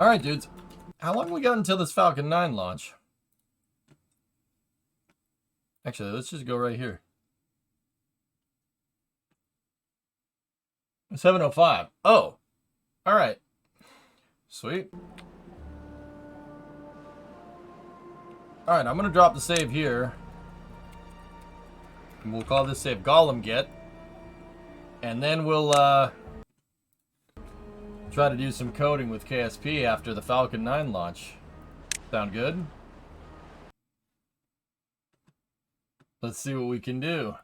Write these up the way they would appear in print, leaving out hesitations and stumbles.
Alright, dudes. How long we got until this Falcon 9 launch? Actually, let's just go right here. 7:05. Oh. Alright. Sweet. Alright, I'm going to drop the save here. And we'll call this save Golem Get. And then we'll try to do some coding with KSP after the Falcon 9 launch. Sound good? Let's see what we can do.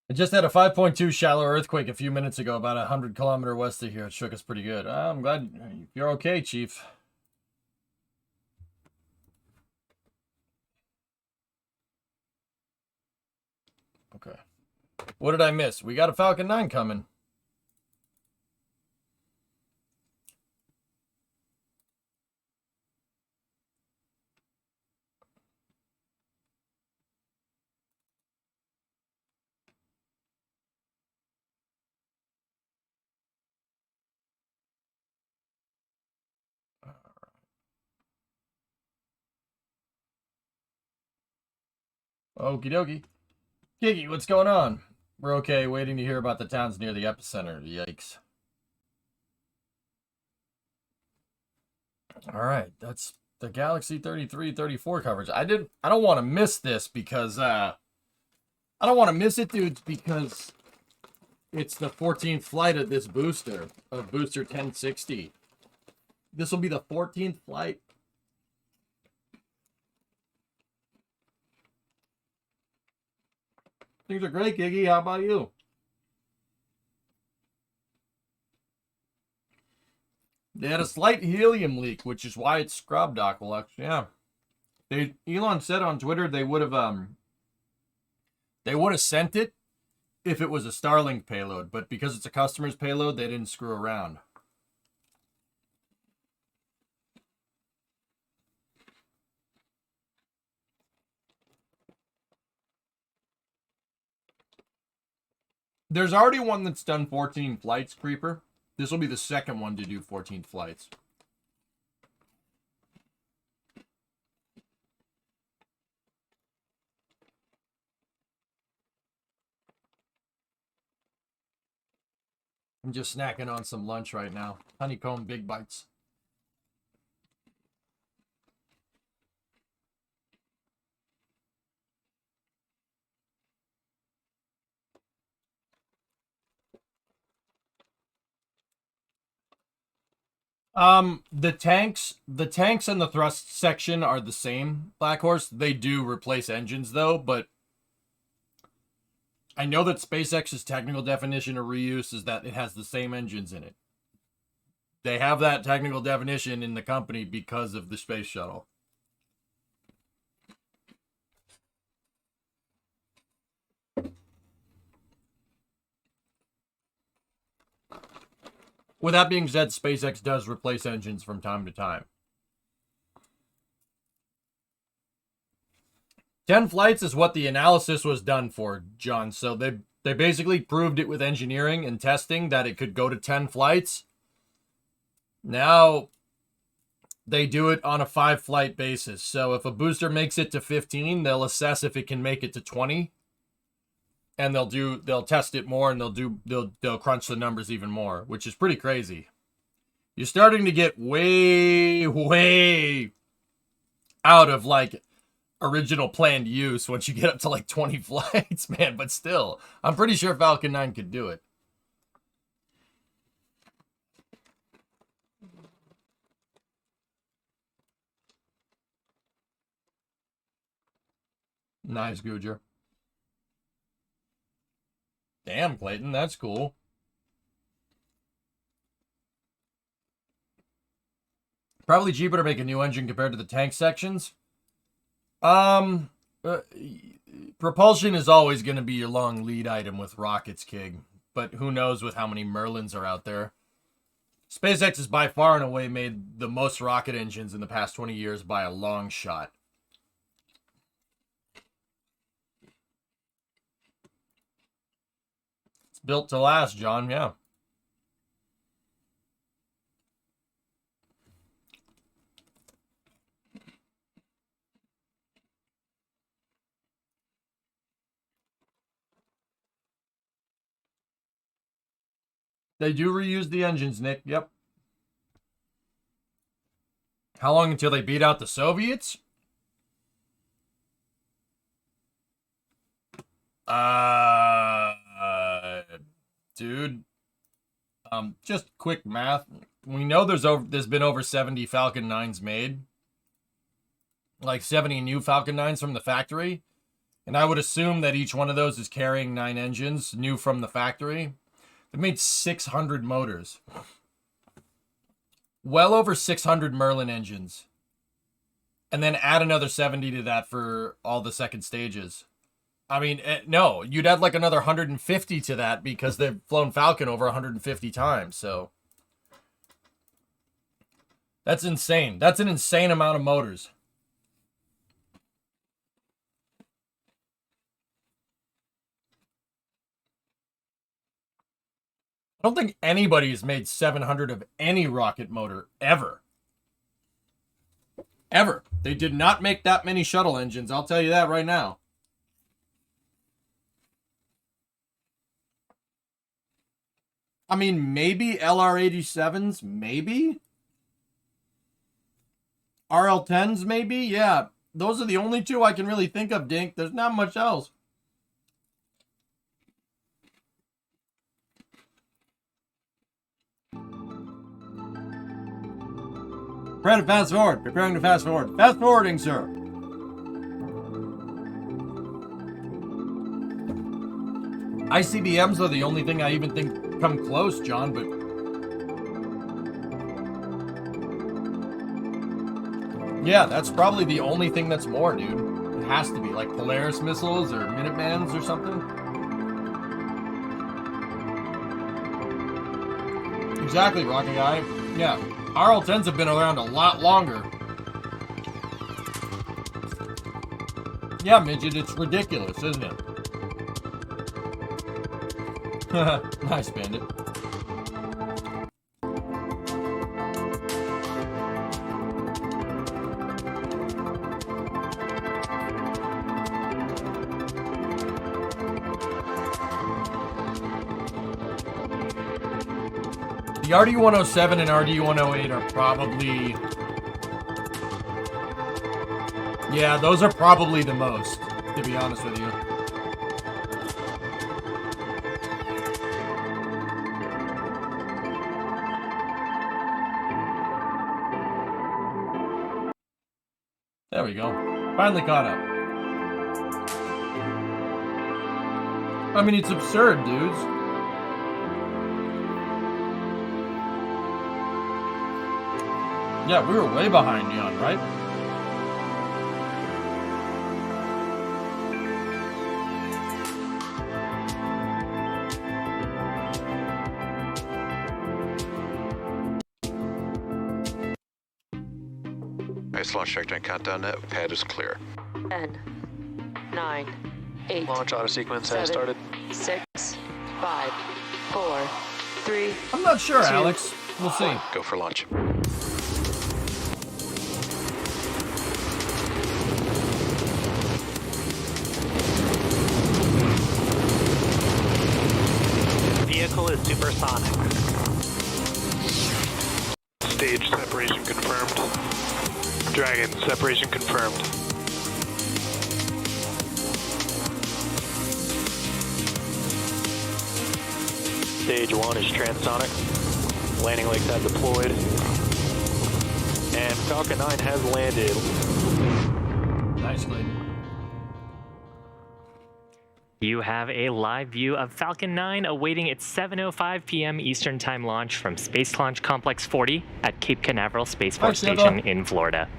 I just had a 5.2 shallow earthquake a few minutes ago, about 100 kilometers west of here. It shook us pretty good. I'm glad you're okay, Chief. Okay. What did I miss? We got a Falcon 9 coming. Okie dokie. Kiki, what's going on? We're okay, waiting to hear about the towns near the epicenter. Yikes. Alright, that's the Galaxy 33-34 coverage. I don't want to miss this because I don't want to miss it, dudes, because it's the 14th flight of this booster, of booster 1060. This will be the 14th flight. Things are great, Giggy. How about you? They had a slight helium leak, which is why it's scrub dock. Yeah. Elon said on Twitter they would have sent it if it was a Starlink payload, but because it's a customer's payload, they didn't screw around. There's already one that's done 14 flights, Creeper. This will be the second one to do 14 flights. I'm just snacking on some lunch right now. Honeycomb Big Bites. The tanks and the thrust section are the same, Black Horse. They do replace engines though, but I know that SpaceX's technical definition of reuse is that it has the same engines in it. They have that technical definition in the company because of the space shuttle. With that being said, SpaceX does replace engines from time to time. 10 flights is what the analysis was done for, John. So they basically proved it with engineering and testing that it could go to 10 flights. Now they do it on a 5-flight basis. So if a booster makes it to 15, they'll assess if it can make it to 20. And they'll test it more, and they'll crunch the numbers even more, which is pretty crazy. You're starting to get way out of like original planned use once you get up to like 20 flights, man. But still, I'm pretty sure Falcon 9 could do it. Nice, Gujar. Damn, Clayton, that's cool. Probably cheaper to make a new engine compared to the tank sections. Propulsion is always going to be your long lead item with rockets, King. But who knows with how many Merlins are out there. SpaceX has by far and away made the most rocket engines in the past 20 years by a long shot. It's built to last, John, yeah. They do reuse the engines, Nick. Yep. How long until they beat out the Soviets? Dude. Just quick math. We know there's been over 70 Falcon 9s made. Like 70 new Falcon 9s from the factory. And I would assume that each one of those is carrying 9 engines new from the factory. They made 600 motors. Well over 600 Merlin engines. And then add another 70 to that for all the second stages. I mean, no, you'd add like another 150 to that because they've flown Falcon over 150 times. So that's insane. That's an insane amount of motors. I don't think anybody has made 700 of any rocket motor ever. Ever. They did not make that many shuttle engines. I'll tell you that right now. I mean, maybe LR-87s, maybe? RL-10s, maybe? Yeah, those are the only two I can really think of, Dink. There's not much else. Prepare to fast forward. Preparing to fast forward. Fast forwarding, sir. ICBMs are the only thing I even think come close, John, but... yeah, that's probably the only thing that's more, dude. It has to be, like Polaris missiles or Minutemans or something. Exactly, Rocket Guy. Yeah. RL-10s have been around a lot longer. Yeah, Midget, it's ridiculous, isn't it? Nice, Bandit. The RD-107 and RD-108 are probably... yeah, those are probably the most, to be honest with you. There we go. Finally caught up. I mean, it's absurd, dudes. Yeah, we were way behind Neon, right? Nice launch checkpoint countdown net. Pad is clear. 10, 9, 8. Launch auto sequence has started. 6, 5, 4, 3. I'm not sure, 2, Alex. We'll see. Go for launch. Vehicle is supersonic. Stage separation confirmed. Dragon separation confirmed. Stage 1 is transonic. Landing legs have deployed. And Falcon 9 has landed. Nicely. You have a live view of Falcon 9 awaiting its 7:05 p.m. Eastern Time launch from Space Launch Complex 40 at Cape Canaveral Space Force Shiva. Station in Florida.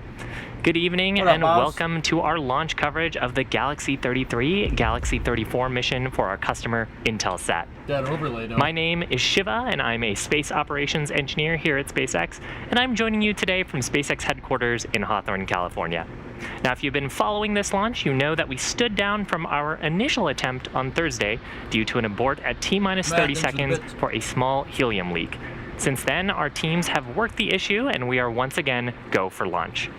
Good evening What up, and boss? welcome to our launch coverage of the Galaxy 33, Galaxy 34 mission for our customer Intelsat. That overlay, though. My name is Shiva and I'm a space operations engineer here at SpaceX, and I'm joining you today from SpaceX headquarters in Hawthorne, California. Now, if you've been following this launch, you know that we stood down from our initial attempt on Thursday due to an abort at T-minus 30 seconds for a small helium leak. Since then, our teams have worked the issue and we are once again go for launch.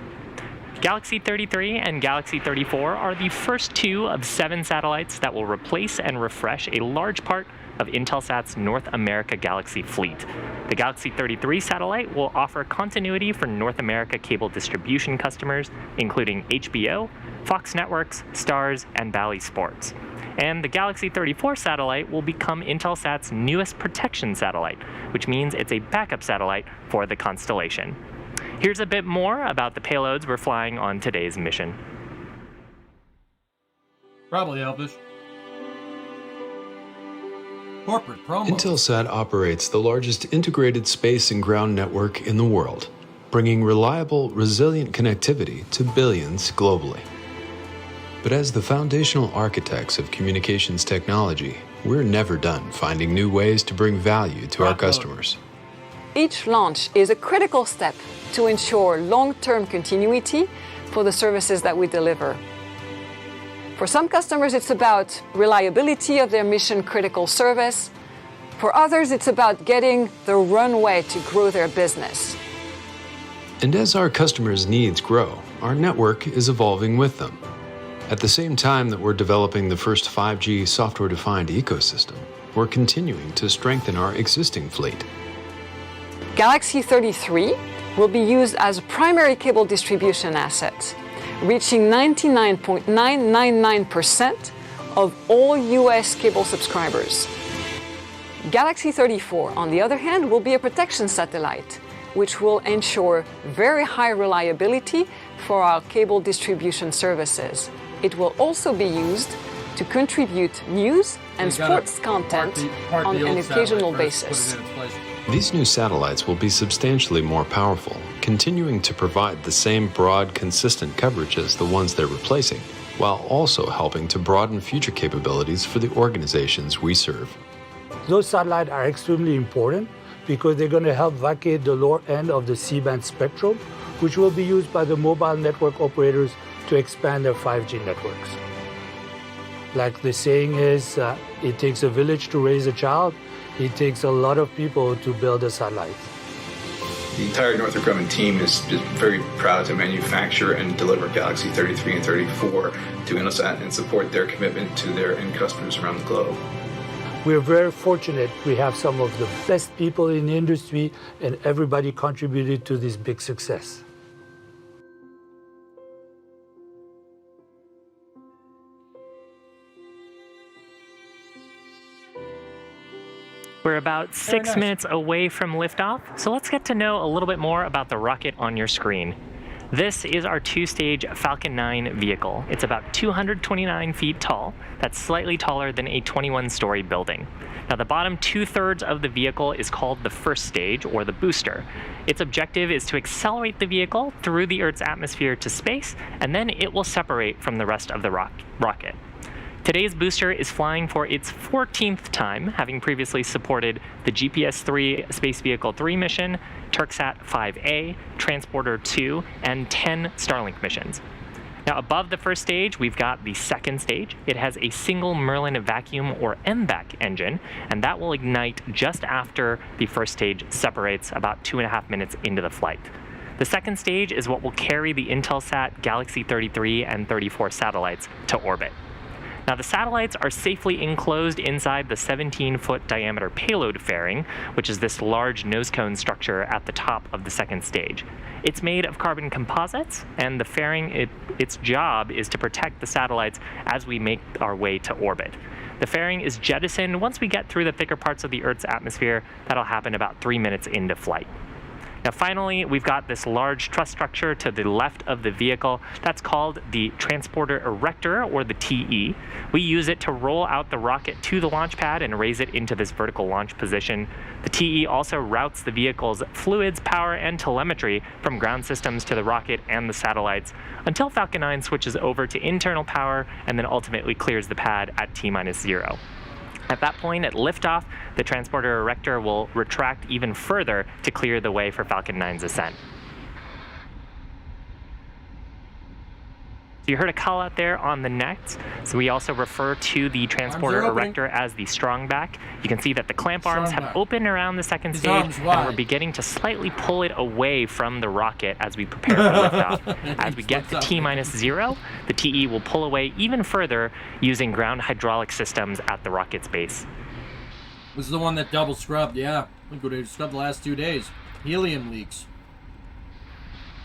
Galaxy 33 and Galaxy 34 are the first two of 7 satellites that will replace and refresh a large part of Intelsat's North America Galaxy fleet. The Galaxy 33 satellite will offer continuity for North America cable distribution customers, including HBO, Fox Networks, Starz, and Bally Sports. And the Galaxy 34 satellite will become Intelsat's newest protection satellite, which means it's a backup satellite for the constellation. Here's a bit more about the payloads we're flying on today's mission. Probably Elvish. Corporate promo. Intelsat operates the largest integrated space and ground network in the world, bringing reliable, resilient connectivity to billions globally. But as the foundational architects of communications technology, we're never done finding new ways to bring value to our customers. Each launch is a critical step to ensure long-term continuity for the services that we deliver. For some customers, it's about reliability of their mission-critical service. For others, it's about getting the runway to grow their business. And as our customers' needs grow, our network is evolving with them. At the same time that we're developing the first 5G software-defined ecosystem, we're continuing to strengthen our existing fleet. Galaxy 33 will be used as a primary cable distribution asset, reaching 99.999% of all US cable subscribers. Galaxy 34, on the other hand, will be a protection satellite, which will ensure very high reliability for our cable distribution services. It will also be used to contribute news and sports content on an occasional basis. These new satellites will be substantially more powerful, continuing to provide the same broad, consistent coverage as the ones they're replacing, while also helping to broaden future capabilities for the organizations we serve. Those satellites are extremely important because they're going to help vacate the lower end of the C-band spectrum, which will be used by the mobile network operators to expand their 5G networks. Like the saying is, it takes a village to raise a child. It takes a lot of people to build a satellite. The entire Northrop Grumman team is just very proud to manufacture and deliver Galaxy 33 and 34 to Intelsat and support their commitment to their end customers around the globe. We're very fortunate. We have some of the best people in the industry, and everybody contributed to this big success. We're about 6 minutes away from liftoff, so let's get to know a little bit more about the rocket on your screen. This is our 2-stage Falcon 9 vehicle. It's about 229 feet tall. That's slightly taller than a 21-story building. Now, the bottom 2/3 of the vehicle is called the first stage, or the booster. Its objective is to accelerate the vehicle through the Earth's atmosphere to space, and then it will separate from the rest of the rocket. Today's booster is flying for its 14th time, having previously supported the GPS-3 Space Vehicle 3 mission, Turksat 5A, Transporter 2, and 10 Starlink missions. Now, above the first stage, we've got the second stage. It has a single Merlin vacuum or MVAC engine, and that will ignite just after the first stage separates about 2.5 minutes into the flight. The second stage is what will carry the Intelsat Galaxy 33 and 34 satellites to orbit. Now, the satellites are safely enclosed inside the 17-foot diameter payload fairing, which is this large nose cone structure at the top of the second stage. It's made of carbon composites, and the fairing, its job is to protect the satellites as we make our way to orbit. The fairing is jettisoned once we get through the thicker parts of the Earth's atmosphere. That'll happen about 3 minutes into flight. Now finally, we've got this large truss structure to the left of the vehicle. That's called the Transporter Erector, or the TE. We use it to roll out the rocket to the launch pad and raise it into this vertical launch position. The TE also routes the vehicle's fluids, power, and telemetry from ground systems to the rocket and the satellites until Falcon 9 switches over to internal power and then ultimately clears the pad at T-0. At that point, at liftoff, the Transporter Erector will retract even further to clear the way for Falcon 9's ascent. So you heard a call out there on the net. So we also refer to the Transporter Erector as the strong back. You can see that the clamp arms have opened around the second stage, and we're beginning to slightly pull it away from the rocket as we prepare for liftoff. As we get to T-0, the TE will pull away even further using ground hydraulic systems at the rocket's base. This is the one that double scrubbed, yeah. Look what they scrubbed the last 2 days. Helium leaks.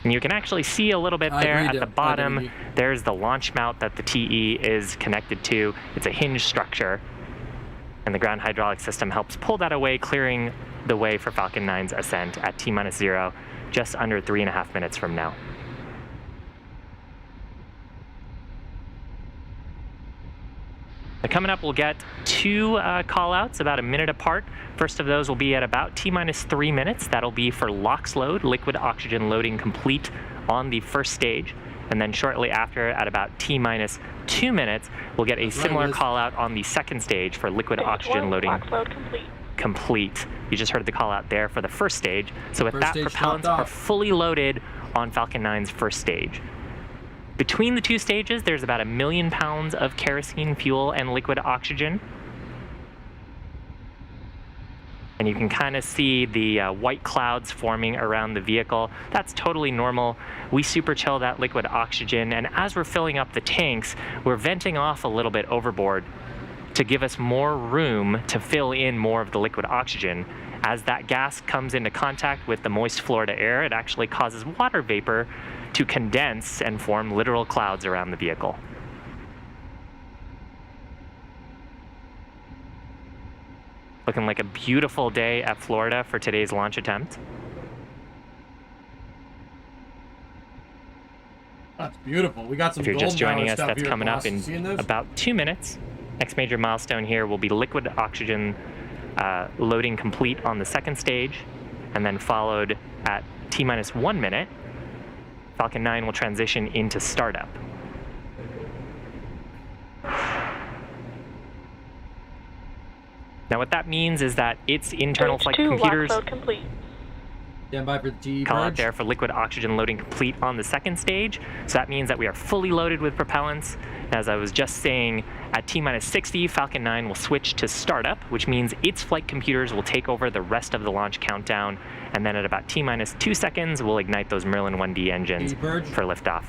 And you can actually see a little bit there at the bottom. There's the launch mount that the TE is connected to. It's a hinge structure. And the ground hydraulic system helps pull that away, clearing the way for Falcon 9's ascent at T-0, just under 3.5 minutes from now. Now coming up, we'll get 2 call-outs about a minute apart. First of those will be at about T-3 minutes. That'll be for LOX load, liquid oxygen loading complete on the first stage. And then shortly after, at about T-2 minutes, we'll get a similar call-out on the second stage for liquid oxygen loading complete. You just heard the call-out there for the first stage. So with that, propellants are fully loaded on Falcon 9's first stage. Between the 2 stages, there's about 1 million pounds of kerosene fuel and liquid oxygen. And you can kind of see the white clouds forming around the vehicle. That's totally normal. We super chill that liquid oxygen, and as we're filling up the tanks, we're venting off a little bit overboard to give us more room to fill in more of the liquid oxygen. As that gas comes into contact with the moist Florida air, it actually causes water vapor to condense and form literal clouds around the vehicle. Looking like a beautiful day at Florida for today's launch attempt. That's beautiful. We got some. If you're just joining us, that's here, coming up in about 2 minutes. Next major milestone here will be liquid oxygen loading complete on the second stage, and then followed at T-1 minute. Falcon 9 will transition into startup. Now what that means is that its internal flight computers stand by for the TE call out there for liquid oxygen loading complete on the second stage. So that means that we are fully loaded with propellants. As I was just saying, at T-60, Falcon 9 will switch to startup, which means its flight computers will take over the rest of the launch countdown. And then at about T-2 seconds, we'll ignite those Merlin 1D engines for liftoff.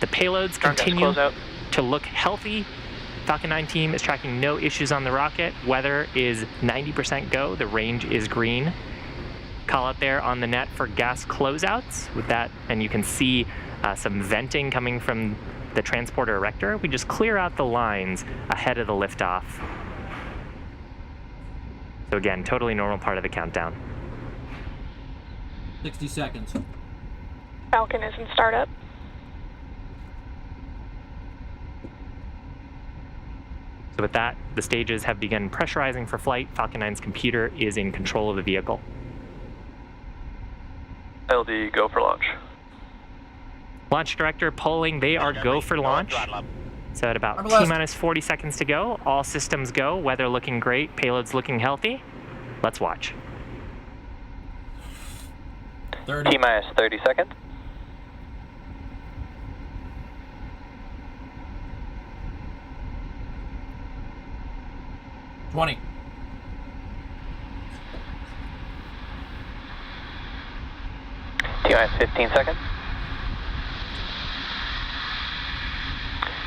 The payloads continue to look healthy. Falcon 9 team is tracking no issues on the rocket. Weather is 90% go. The range is green. Call out there on the net for gas closeouts with that, and you can see some venting coming from the Transporter Erector. We just clear out the lines ahead of the liftoff. So again, totally normal part of the countdown. 60 seconds. Falcon is in startup. So with that, the stages have begun pressurizing for flight. Falcon 9's computer is in control of the vehicle. LD, go for launch. Launch director polling, they are go for launch. So at about T-minus 40 seconds to go, all systems go, weather looking great, payloads looking healthy. Let's watch. T-minus 30 seconds. T-20. T-minus 15 seconds.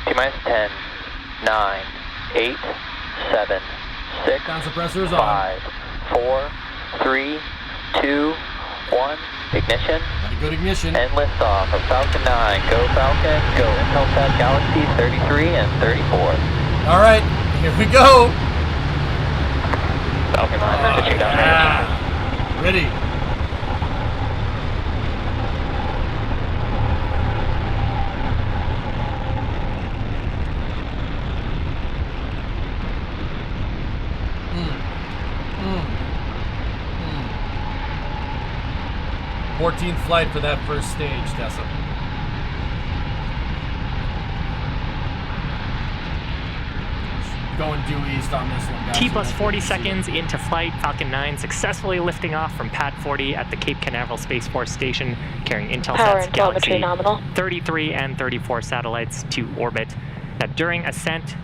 T-minus 10, 9, 8, 7, 6, Down suppressors 5, 4, 3, 2, 1. Ignition. Good ignition. And liftoff of Falcon 9. Go Falcon. Go Intelsat Galaxy 33 and 34. All right, here we go. Falcon 9 pitching down. Ready. 14th flight for that first stage, Tessa. Going due east on this one, guys. T plus 40 seconds into flight, Falcon 9 successfully lifting off from pad 40 at the Cape Canaveral Space Force Station, carrying Power Intelsat's and telemetry Galaxy nominal. 33 and 34 satellites to orbit. Now, during ascent,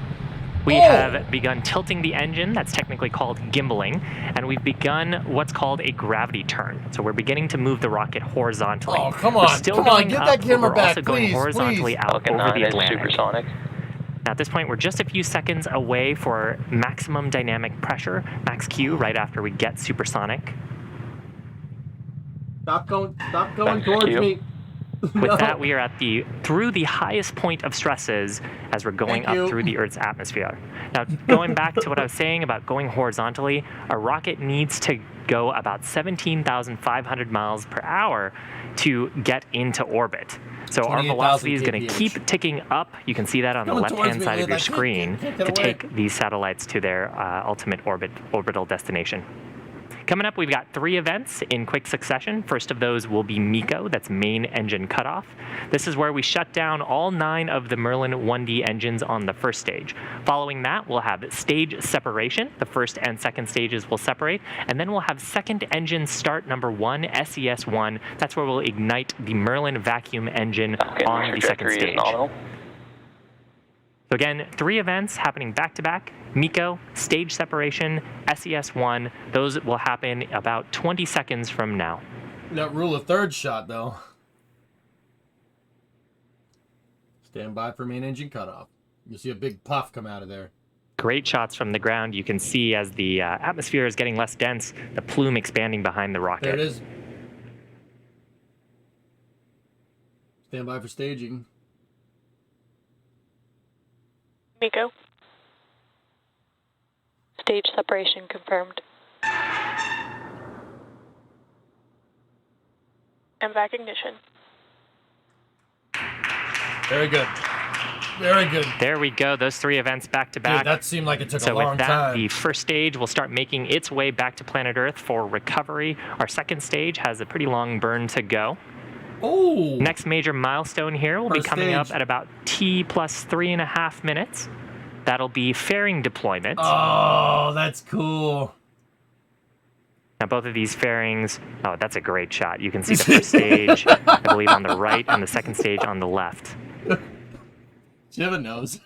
we have begun tilting the engine. That's technically called gimbaling. And we've begun what's called a gravity turn. So we're beginning to move the rocket horizontally. Oh, come We're on. still Come going on. Get up, that but camera we're back, also going please, horizontally please. out Falcon over 9 the is Atlantic. supersonic. Now, at this point, we're just a few seconds away for maximum dynamic pressure, max Q, right after we get supersonic. Stop going Thank towards you. me. With that, we are through the highest point of stresses as we're going Thank you. up through the Earth's atmosphere. Now, going back to what I was saying about going horizontally, a rocket needs to go about 17,500 miles per hour to get into orbit. So our 28,000 velocity is going to kph. keep ticking up. You can see that on the Coming towards left-hand me, side of Lid. your I screen can't to get away. take these satellites to their ultimate orbital destination. Coming up, we've got 3 events in quick succession. First of those will be MECO, that's main engine cutoff. This is where we shut down all 9 of the Merlin 1D engines on the first stage. Following that, we'll have stage separation. The first and second stages will separate. And then we'll have second engine start number 1, SES-1. That's where we'll ignite the Merlin vacuum engine on the second Trajectory is stage. nominal. So again, 3 events happening back-to-back. MECO, stage separation, SES-1. Those will happen about 20 seconds from now. That rule of third shot, though. Stand by for main engine cutoff. You'll see a big puff come out of there. Great shots from the ground. You can see as the atmosphere is getting less dense, the plume expanding behind the rocket. There it is. Stand by for staging. MECO. Stage separation confirmed. MVAC ignition. Very good. Very good. There we go. Those 3 events back to back. Dude, that seemed like it took a So long with that, time. the first stage will start making its way back to planet Earth for recovery. Our second stage has a pretty long burn to go. Oh! Next major milestone here will be First coming up stage. at about T plus 3.5 minutes. That'll be fairing deployment. Oh, that's cool. Now, both of these fairings, oh, that's a great shot. You can see the first stage, I believe, on the right, and the second stage on the left. Jibba knows.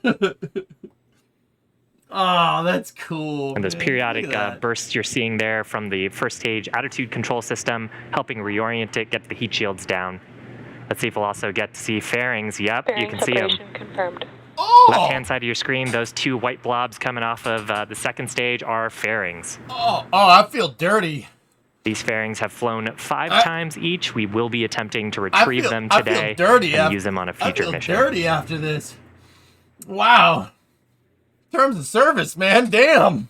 Oh, that's cool. And those man. periodic Look at that. bursts you're seeing there from the first stage attitude control system, helping reorient it, get the heat shields down. Let's see if we'll also get to see fairings. Yep, you Fairing can see them. separation confirmed. Oh! Left-hand side of your screen, those 2 white blobs coming off of the second stage are fairings. Oh, I feel dirty. These fairings have flown 5 times each. We will be attempting to retrieve them I today feel dirty and use them on a future I feel mission. dirty after this. Wow. Terms of service, man. Damn.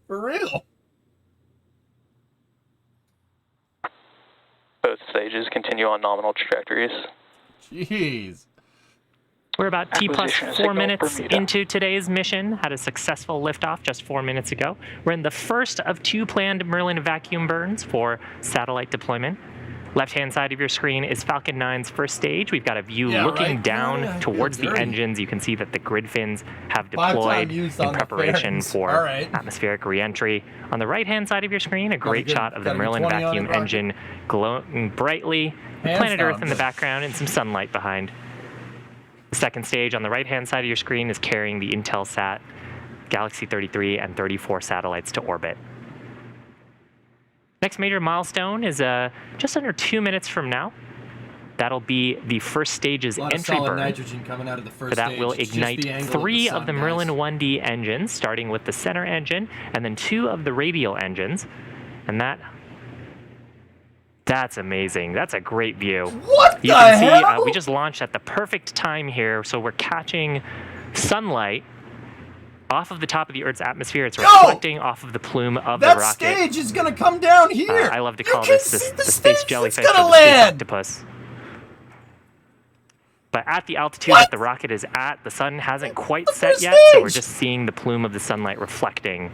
For real. Both stages continue on nominal trajectories. Jeez. We're about T plus Acquisition 4 signal minutes Bermuda. into today's mission. Had a successful liftoff just 4 minutes ago. We're in the first of 2 planned Merlin vacuum burns for satellite deployment. Left-hand side of your screen is Falcon 9's first stage. We've got a view looking right. down I feel towards the dirty. engines. You can see that the grid fins have 5-time deployed use in on the preparation fairings. for All right. atmospheric reentry. On the right-hand side of your screen, a great good- shot of the got a good Merlin 20 on vacuum it, Roger. engine glowing brightly. Hands Planet down, Earth in the good. background and some sunlight behind. The second stage on the right-hand side of your screen is carrying the Intelsat Galaxy 33 and 34 satellites to orbit. Next major milestone is just under 2 minutes from now. That'll be the first stage's A lot of entry solid burn. nitrogen coming out of the first So that stage. will It's just ignite the angle 3 of of the sun, Merlin guys. 1D engines, starting with the center engine, and then 2 of the radial engines. And that's amazing. That's a great view. What You the can see hell? we just launched at the perfect time here, so we're catching sunlight off of the top of the Earth's atmosphere. It's reflecting off of the plume of the That rocket. stage is gonna come down here. I love to You call can this see the the space stage jellyfish that's or gonna the space land. octopus. But at the altitude What? that the rocket is at, the sun hasn't quite The set first yet, so we're stage. just seeing the plume of the sunlight reflecting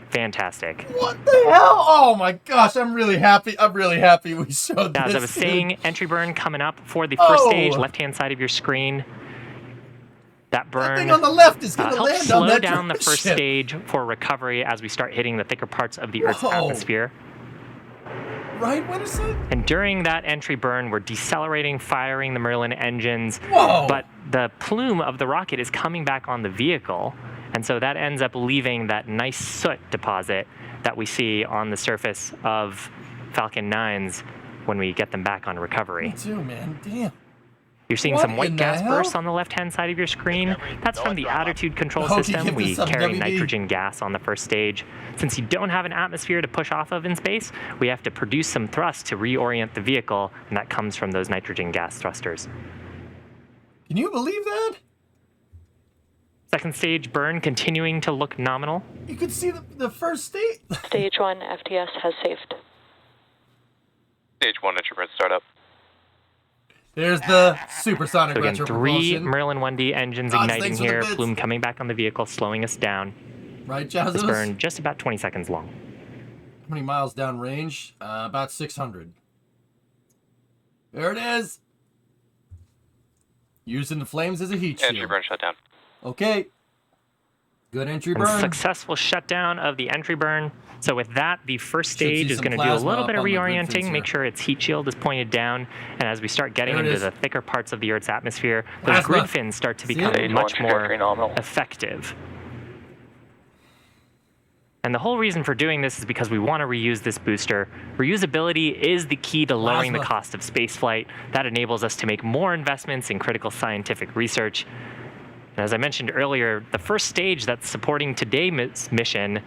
Fantastic. What the hell? Oh my gosh, I'm really happy. I'm really happy we showed Now, this. as I was dude. saying, entry burn coming up for the first Oh. stage, left-hand side of your screen. That burn That thing on the left is going to helps land slow on that down the drone first ship. stage for recovery as we start hitting the thicker parts of the Earth's Whoa. atmosphere. Right? What is it? And during that entry burn, we're decelerating, firing the Merlin engines. Whoa. But the plume of the rocket is coming back on the vehicle. And so that ends up leaving that nice soot deposit that we see on the surface of Falcon 9s when we get them back on recovery. Me too, man. Damn. You're seeing What some white in the gas hell? bursts on the left-hand side of your screen. That's from the attitude control Oh, you system. give We this some carry WD. nitrogen gas on the first stage. Since you don't have an atmosphere to push off of in space, we have to produce some thrust to reorient the vehicle, and that comes from those nitrogen gas thrusters. Can you believe that? Second stage burn continuing to look nominal. You could see the first stage. Stage 1 FTS has saved. Stage 1 entry burn startup. There's the supersonic So again, retro 3 propulsion. Merlin 1D engines Odds, igniting thanks for the here, bits. plume coming back on the vehicle, slowing us down. Right, This Jazzus? burn just about 20 seconds long. How many miles down range? About 600. There it is. Using the flames as a heat shield. Entry burn shut down. Okay. Good entry And burn. successful shutdown of the entry burn. So with that, the first Should see stage is some going to do a plasma little up bit of on the grid reorienting, fins make here. sure its heat shield is pointed down, and as we start getting There it into is. the thicker parts of the Earth's atmosphere, those Plasma. grid fins start to See become it? much Stage 1 more trajectory nominal. effective. And the whole reason for doing this is because we want to reuse this booster. Reusability is the key to lowering the Plasma. cost of spaceflight. That enables us to make more investments in critical scientific research. And as I mentioned earlier, the first stage that's supporting today's mission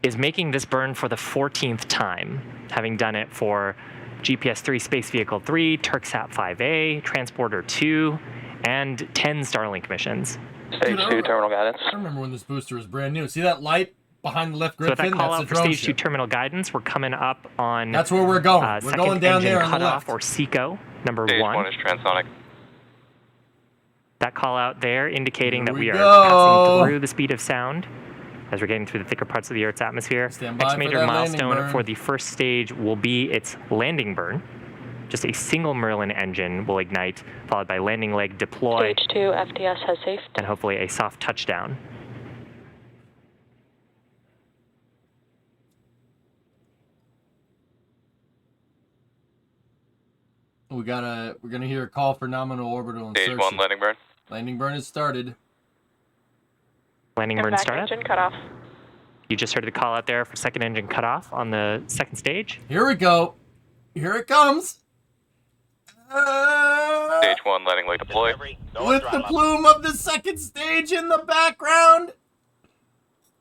is making this burn for the 14th time, having done it for GPS-3 Space Vehicle 3, Turksat 5A, Transporter 2, and 10 Starlink missions. Stage Dude, 2 terminal guidance. I remember when this booster was brand new. See that light behind the left So grid with that fin? call That's out the for drone stage 2 ship. terminal guidance, we're coming up on That's where we're going. We're second going down engine there on the cutoff, left. or SECO, number Stage 1. 1 is transonic. That call out there indicating Here that we we are go. passing through the speed of sound as we're getting through the thicker parts of the Earth's atmosphere. Stand by Next for major that landing milestone burn. for the first stage will be its landing burn. Just a single Merlin engine will ignite, followed by landing leg deploy, Stage 2 FTS has saved. and hopefully a soft touchdown. We're gonna hear a call for nominal orbital Stage insertion. 1 landing burn. Landing burn has started. Landing And burn back startup. engine cutoff. You just heard the call out there for second engine cutoff on the second stage. Here we go. Here it comes. Stage 1 landing leg deploy. With the plume of the second stage in the background.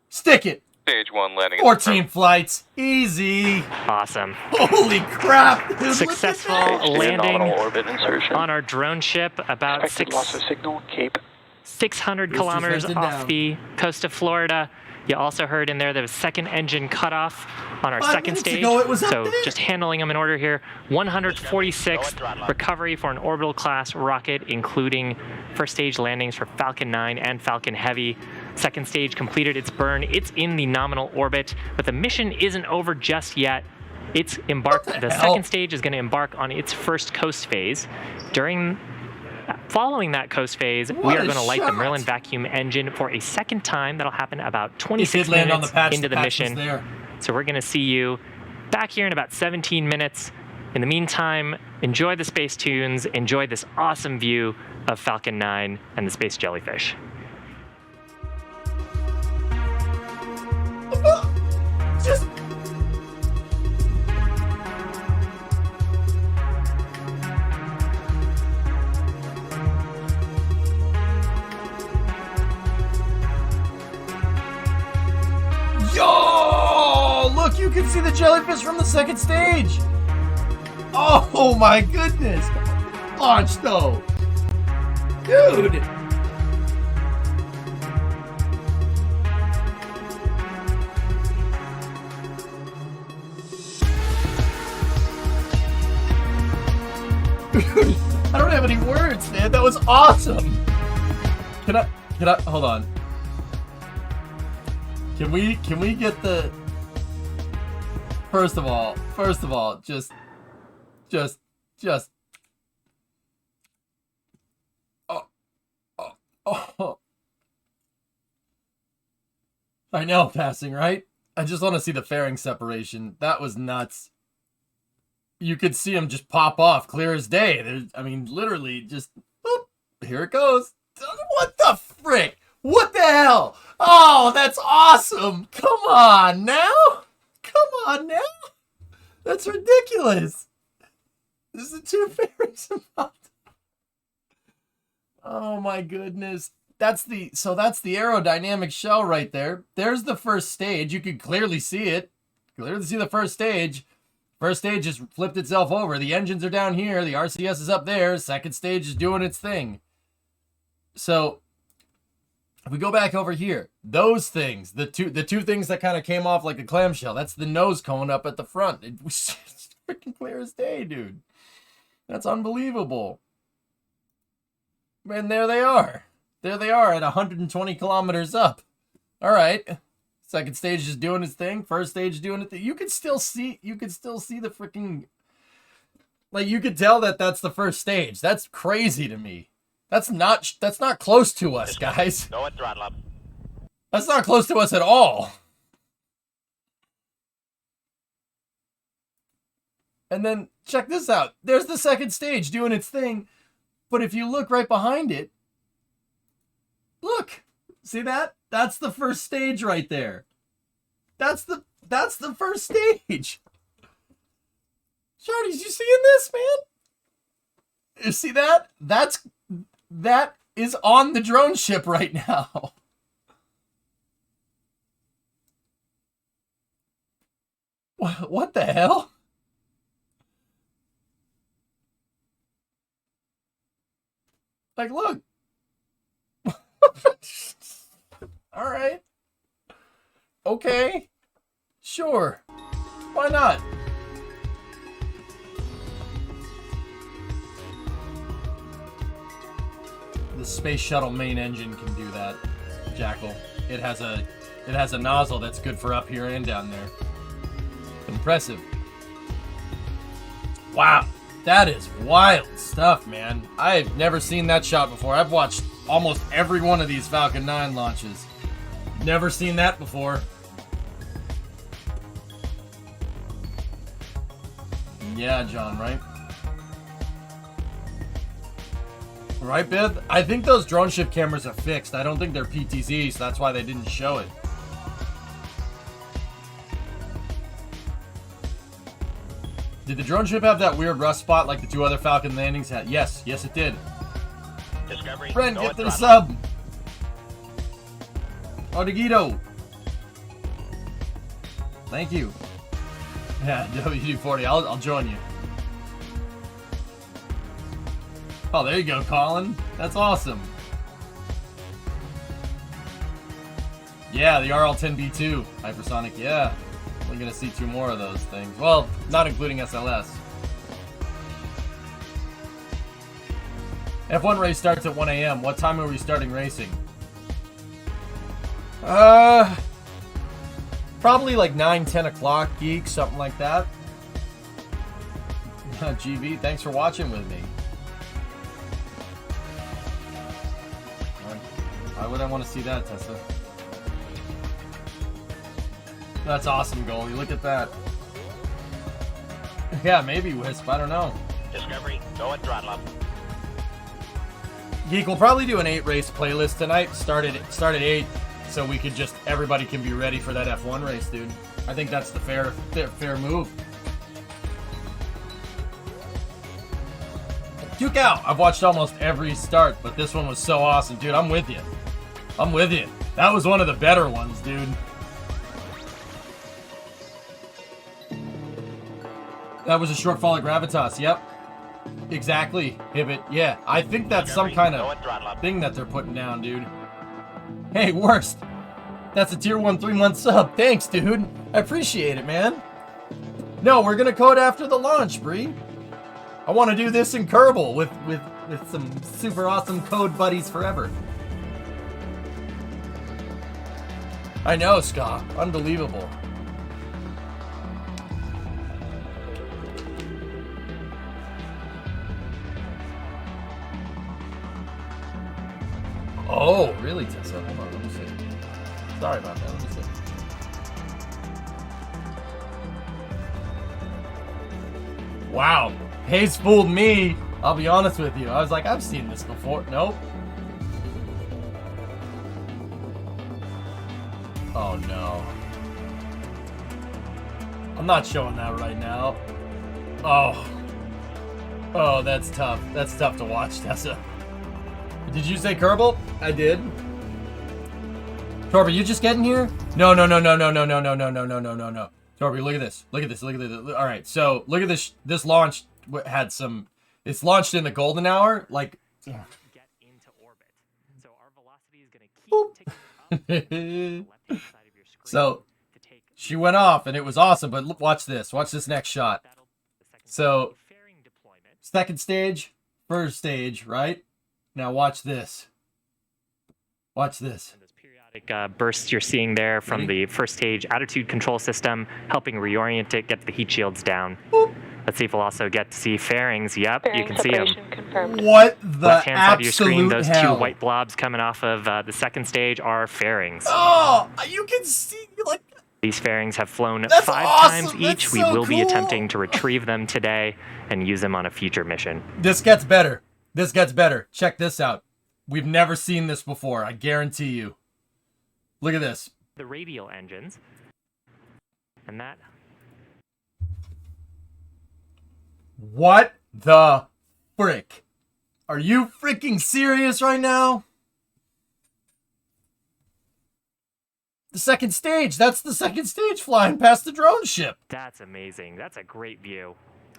Stick it. Stage 1 landing. 14 flights. Easy. Awesome. Holy crap. Dude, look at Successful that. landing Nominal orbit insertion. on our drone ship about Expected loss of signal. Cape. 600 Boosters kilometers vented off down. the coast of Florida. You also heard in there was second engine cutoff on our 5 second minutes stage. ago it was up So there. just handling them in order here. 146th recovery for an orbital class rocket, including first stage landings for Falcon 9 and Falcon Heavy. Second stage completed its burn. It's in the nominal orbit, but the mission isn't over just yet. It's embarked. What the The hell? second stage is going to embark on its first coast phase. Following that coast phase, What we are a going to light the shot. Merlin vacuum engine for a second time. That'll happen about It 26 did land on the minutes patch. into the patch was mission. there. So we're going to see you back here in about 17 minutes. In the meantime, enjoy the space tunes, enjoy this awesome view of Falcon 9 and the space jellyfish. Just Yo! Look, you can see the jellyfish from the second stage. Oh my goodness! Launch though, dude. I don't have any words, man. That was awesome. Can I hold on? Can we get the... First of all, just... Oh. I know, passing, right? I just want to see the fairing separation. That was nuts. You could see him just pop off, clear as day. I mean, literally, just... Boop, here it goes. What the frick? What the hell? Oh, that's awesome. Come on now. That's ridiculous. This is 2 fairings involved. Oh my goodness. That's the aerodynamic shell right there. There's the first stage. You can clearly see it. Clearly see the first stage. First stage just flipped itself over. The engines are down here. The RCS is up there. Second stage is doing its thing. So if we go back over here, those things, the two things that kind of came off like a clamshell, that's the nose cone up at the front. It was freaking clear as day, dude. That's unbelievable. And there they are. There they are at 120 kilometers up. All right. Second stage is doing its thing. First stage doing it. You could still see the freaking... Like, you could tell that that's the first stage. That's crazy to me. That's not close to us, guys. Go and throttle up. That's not close to us at all. And then, check this out. There's the second stage doing its thing. But if you look right behind it, look. See that? That's the first stage right there. That's the first stage. Shardies, you seeing this, man? You see that? That is on the drone ship right now. What the hell? Like, look. All right. Okay. Sure. Why not? The space shuttle main engine can do that, Jackal. It has a nozzle that's good for up here and down there. Impressive. Wow. That is wild stuff, man. I've never seen that shot before. I've watched almost every one of these Falcon 9 launches. Never seen that before. Yeah, John, right? Right, Bith? I think those drone ship cameras are fixed. I don't think they're PTZ, so that's why they didn't show it. Did the drone ship have that weird rust spot like the 2 other Falcon landings had? Yes, it did. Discovery. Friend, get to the sub. Odagito. Thank you. Yeah, WD-40. I'll join you. Oh, there you go, Colin. That's awesome. Yeah, the RL-10B2 hypersonic. Yeah, we're gonna see 2 more of those things. Well, not including SLS. F1 race starts at 1 a.m. What time are we starting racing? Probably like 9, 10 o'clock, geek, something like that. GV, thanks for watching with me. Why would I want to see that, Tessa? That's awesome, goalie. Look at that. Yeah, maybe Wisp. I don't know. Discovery, go and throttle up. Geek, we'll probably do an 8 race playlist tonight. Start at 8, so we could just everybody can be ready for that F1 race, dude. I think that's the fair move. Duke out. I've watched almost every start, but this one was so awesome, dude. I'm with you. That was one of the better ones, dude. That was a shortfall of gravitas. Yep. Exactly, Hibbit. Yeah, I think that's some kind of thing that they're putting down, dude. Hey, Worst. That's a tier 1 3-month sub. Thanks, dude. I appreciate it, man. No, we're gonna code after the launch, Bree. I want to do this in Kerbal with some super awesome code buddies forever. I know, Scott. Unbelievable. Oh, really, Tessa? Hold on, let me see. Sorry about that. Let me see. Wow. Hayes fooled me. I'll be honest with you. I was like, I've seen this before. Nope. Oh, no. I'm not showing that right now. Oh. Oh, that's tough. That's tough to watch, Tessa. Did you say Kerbal? I did. Torby, you just getting here? No. Torby, look at this. Look at this. Look at this. All right, so look at this. This launch had some. It's launched in the golden hour. Like. Get into orbit. So our velocity is going to keep ticking up. The left-hand side of your screen So to take she went off, and it was awesome. But look, watch this. Watch this next shot. So fairing deployment. second stage, first stage, right? Now watch this. Watch this. Those periodic bursts you're seeing there from the first stage attitude control system, helping reorient it, get the heat shields down. Boop. Let's see if we'll also get to see fairings. Yep, you Fairing can see them. separation confirmed. What the Left-hand side of your screen, absolute those hell? two white blobs coming off of the second stage are fairings. Oh, you can see like. These fairings have flown That's 5 awesome. times each. That's We so will be cool. attempting to retrieve them today and use them on a future mission. This gets better. This gets better. Check this out. We've never seen this before. I guarantee you. Look at this. The radial engines. And that What the frick? Are you freaking serious right now? The second stage. That's the second stage flying past the drone ship. that's amazing. That's a great view.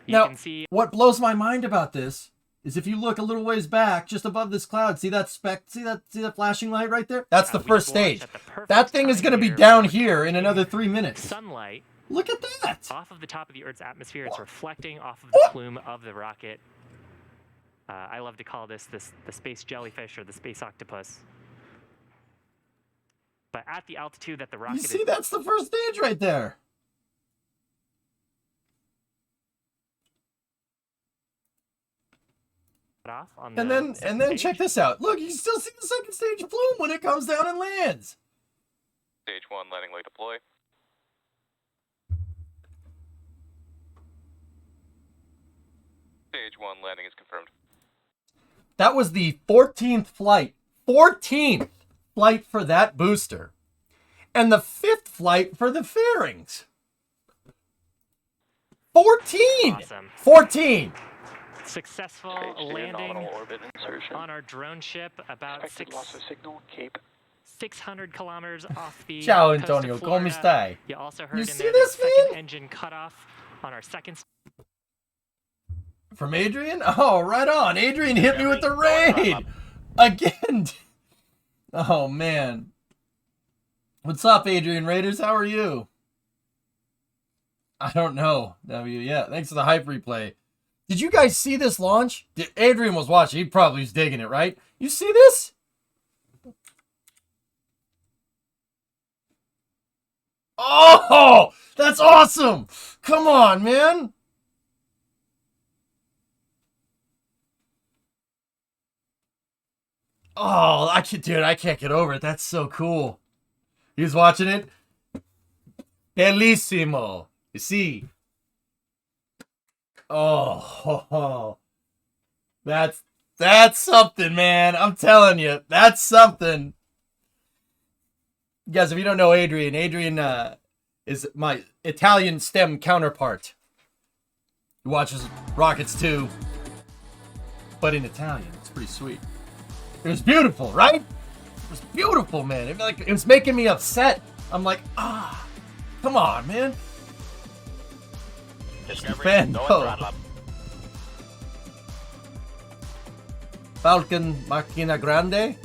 You Now, can see what blows my mind about this is if you look a little ways back, just above this cloud, see that see that flashing light right there? That's the we first did launch stage. at the perfect That thing is time going to be here down for here in another 3 minutes. sunlight Look at that. off of the top of the Earth's atmosphere. It's reflecting off of the plume of the rocket. I love to call this the space jellyfish or the space octopus. But at the altitude that the rocket You see, is that's the first stage right there. off on And the then second check stage. this out. Look, you can still see the second stage plume when it comes down and lands. Stage 1, landing light deploy. Stage 1, landing is confirmed. That was the 14th flight. 14th flight for that booster. And the 5th flight for the fairings. 14! Awesome. 14! Successful Stage 2, landing nominal orbit insertion. on our drone ship about Expected loss of signal, Cape. 600 kilometers off the Ciao, coast of Antonio. Florida. Come stai? You also heard You in see there this, the second man? engine cutoff on our second. From Adrian? Oh, right on. Adrian hit me with the raid. Again. Oh, man. What's up, Adrian Raiders? How are you? I don't know. Yeah, thanks for the hype replay. Did you guys see this launch? Adrian was watching. He probably was digging it, right? You see this? Oh, that's awesome. Come on, man. Oh, I can't get over it. That's so cool. He's watching it. Bellissimo. You see? Oh, that's something, man. I'm telling you, that's something. Guys, if you don't know Adrian is my Italian STEM counterpart. He watches Rockets 2, but in Italian. It's pretty sweet. It was beautiful, right? It was beautiful, man. It was making me upset. I'm like, come on, man. Stupendo. Falcon Macchina Grande.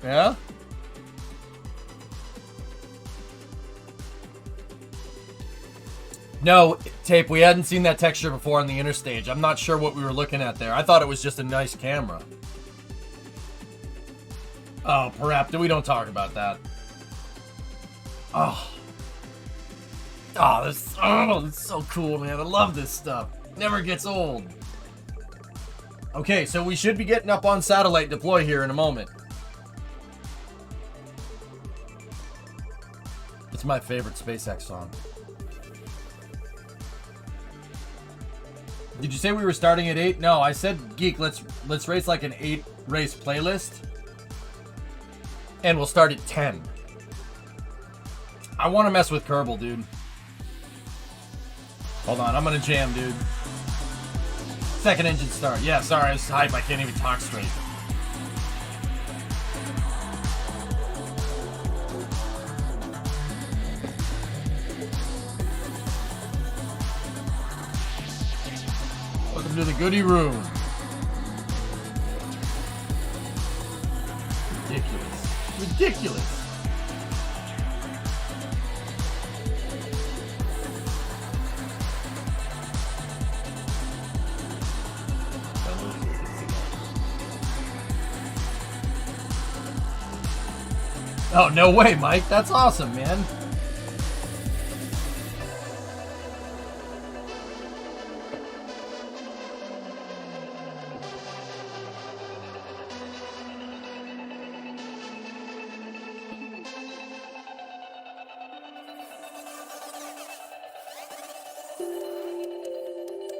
Yeah? No, Tape, we hadn't seen that texture before on the interstage. I'm not sure what we were looking at there. I thought it was just a nice camera. Oh, Parapta, we don't talk about that. Oh, this is so cool, man. I love this stuff. Never gets old. Okay, so we should be getting up on satellite deploy here in a moment. It's my favorite SpaceX song. Did you say we were starting at 8? No, I said, Geek, let's race like an 8 race playlist. And we'll start at 10. I want to mess with Kerbal, dude. Hold on, I'm gonna jam, dude. Second engine start. Yeah, sorry, I was hype. I can't even talk straight. Welcome to the goodie room. Ridiculous. Ridiculous. Oh, no way, Mike. That's awesome, man.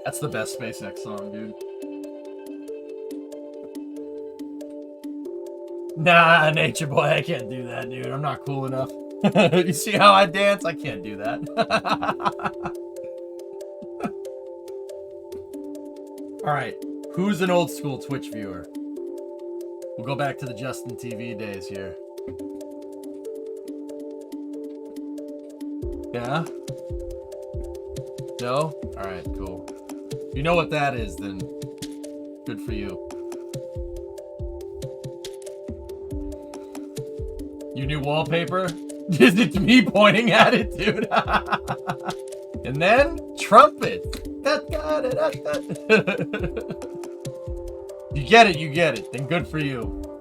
That's the best SpaceX song, dude. Nah, Nature Boy, I can't do that, dude. I'm not cool enough. You see how I dance? I can't do that. Alright, who's an old school Twitch viewer? We'll go back to the Justin TV days here. Yeah? No? Alright, cool. If you know what that is, then good for you. Your new wallpaper? It's me pointing at it, dude. And then, trumpet. You get it, you get it. Then good for you.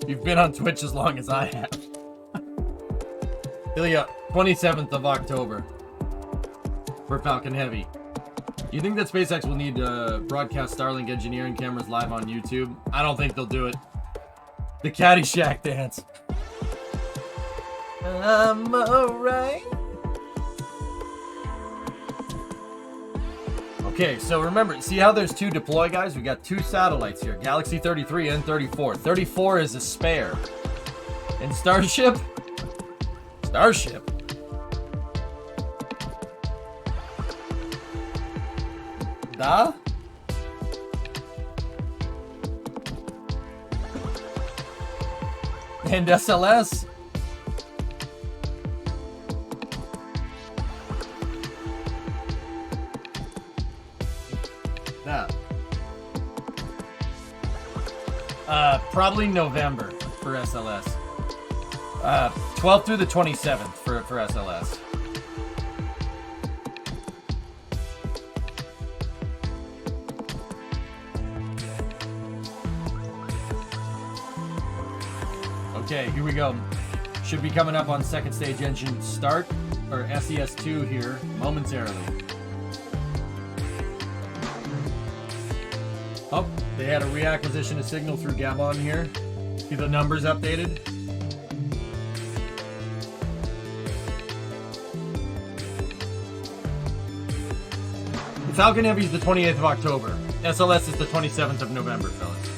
You've been on Twitch as long as I have. Ilya, 27th of October for Falcon Heavy. Do you think that SpaceX will need broadcast Starlink engineering cameras live on YouTube? I don't think they'll do it. The Caddyshack dance. I'm alright. Okay, so remember, see how there's two deploy guys? We got two satellites here, Galaxy 33 and 34. 34 is a spare. And Starship? Starship? Da? And SLS? Probably November for SLS. 12th through the 27th for SLS. Okay, here we go. Should be coming up on second stage engine start, or SES2 here, momentarily. Oh, they had a reacquisition of signal through Gabon here. See the numbers updated? The Falcon Heavy is the 28th of October. SLS is the 27th of November, fellas.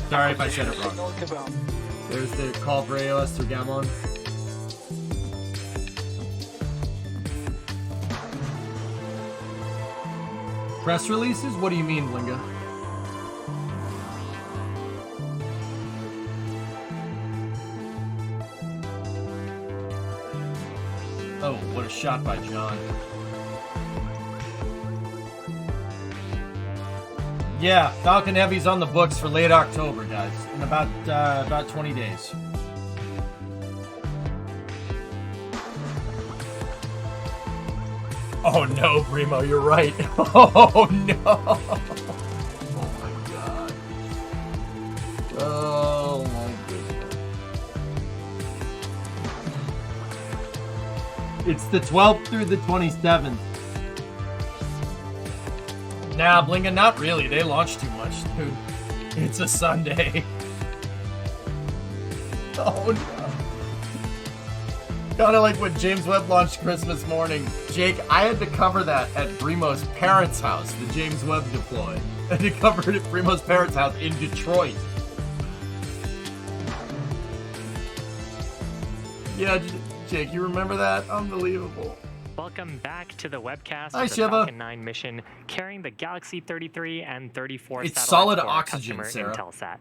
Sorry if I said it wrong. There's the call for AOS through Gabon. Press releases? What do you mean, Linga? Oh, what a shot by John. Yeah, Falcon Heavy's on the books for late October, guys. In about 20 days. Oh no, Brimo, you're right. Oh no. Oh my god. Oh my goodness. It's the 12th through the 27th. Nah, Blinga, not really. They launch too much, dude. It's a Sunday. Oh no. Kind of like when James Webb launched Christmas morning. Jake, I had to cover that at Brimo's parents' house, the James Webb deploy. I had to cover it at Brimo's parents' house in Detroit. Yeah, Jake, you remember that? Unbelievable. Welcome back to the webcast Hi, of the Shiva. Falcon 9 mission carrying the Galaxy 33 and 34 It's satellites solid for our oxygen, customer Sarah. Intelsat.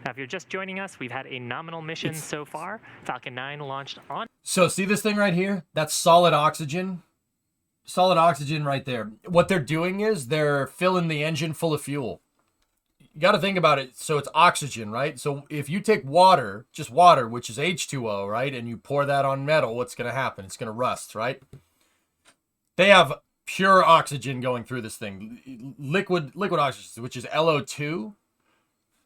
Now, if you're just joining us, we've had a nominal mission so far. Falcon 9 launched on... So see this thing right here? That's solid oxygen. Solid oxygen right there. What they're doing is they're filling the engine full of fuel. You got to think about it. So it's oxygen, right? So if you take water, just water, which is H2O, right? And you pour that on metal, what's going to happen? It's going to rust, right? They have pure oxygen going through this thing. Liquid oxygen, which is LO2.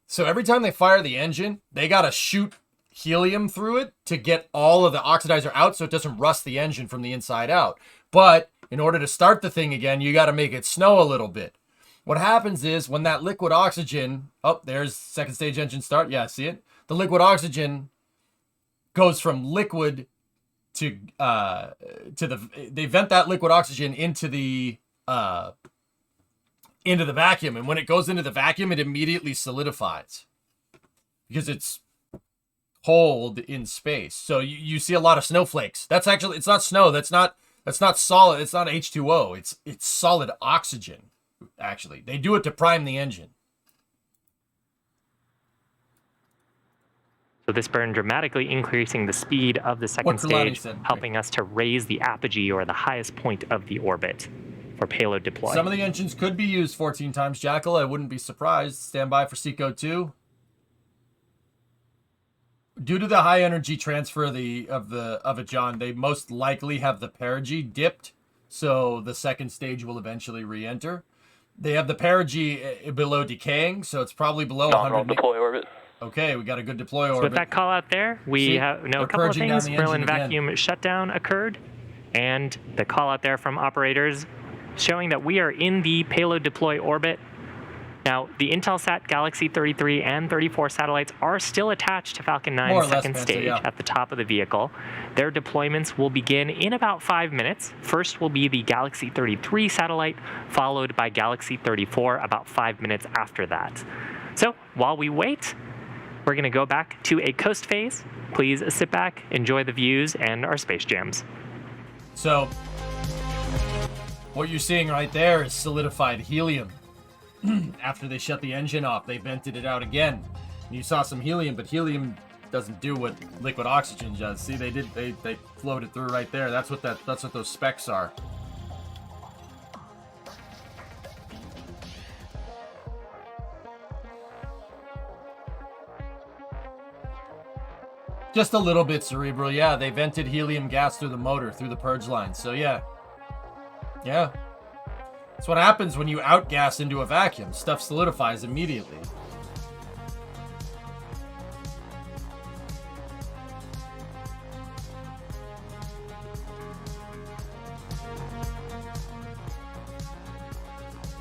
So every time they fire the engine, they got to shoot helium through it to get all of the oxidizer out so it doesn't rust the engine from the inside out. But in order to start the thing again, you got to make it snow a little bit. What happens is when that liquid oxygen, oh, there's second stage engine start. Yeah, see it? The liquid oxygen goes from liquid to they vent that liquid oxygen into the vacuum, and when it goes into the vacuum, it immediately solidifies because it's cold in space. So you see a lot of snowflakes. That's actually, it's not snow. That's not solid. It's not H2O. It's solid oxygen. Actually, they do it to prime the engine. So this burn dramatically increasing the speed of the second stage, helping us to raise the apogee or the highest point of the orbit for payload deploy. Some of the engines could be used 14 times, Jackal. I wouldn't be surprised. Stand by for Seco 2. Due to the high energy transfer of it, John, they most likely have the perigee dipped, so the second stage will eventually re-enter. They have the perigee below decaying, so it's probably below 100. Deploy orbit. Okay, we got a good deploy So orbit. with that call out there, we have a couple of things. Berlin vacuum shutdown occurred, and the call out there from operators showing that we are in the payload deploy orbit. Now, the Intelsat Galaxy 33 and 34 satellites are still attached to Falcon 9's second stage at the top of the vehicle. Their deployments will begin in about 5 minutes. First will be the Galaxy 33 satellite, followed by Galaxy 34 about 5 minutes after that. So, while we wait, we're going to go back to a coast phase. Please sit back, enjoy the views and our space jams. So, what you're seeing right there is solidified helium. After they shut the engine off, they vented it out again. And you saw some helium, but helium doesn't do what liquid oxygen does. See, they floated through right there. That's what those specs are. Just a little bit, Cerebral. Yeah, they vented helium gas through the motor, through the purge line. So yeah. Yeah. That's what happens when you outgas into a vacuum. Stuff solidifies immediately.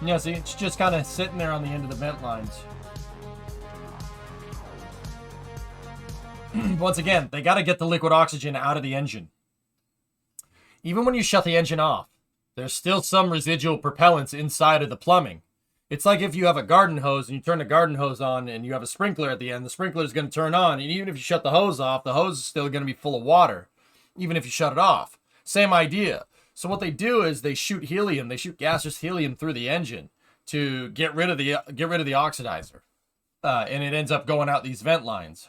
Yeah, see, it's just kind of sitting there on the end of the vent lines. Once again, they got to get the liquid oxygen out of the engine. Even when you shut the engine off, there's still some residual propellants inside of the plumbing. It's like if you have a garden hose and you turn the garden hose on and you have a sprinkler at the end, the sprinkler is going to turn on. And even if you shut the hose off, the hose is still going to be full of water, even if you shut it off. Same idea. So what they do is they shoot helium, they shoot gaseous helium through the engine to get rid of the oxidizer. And it ends up going out these vent lines.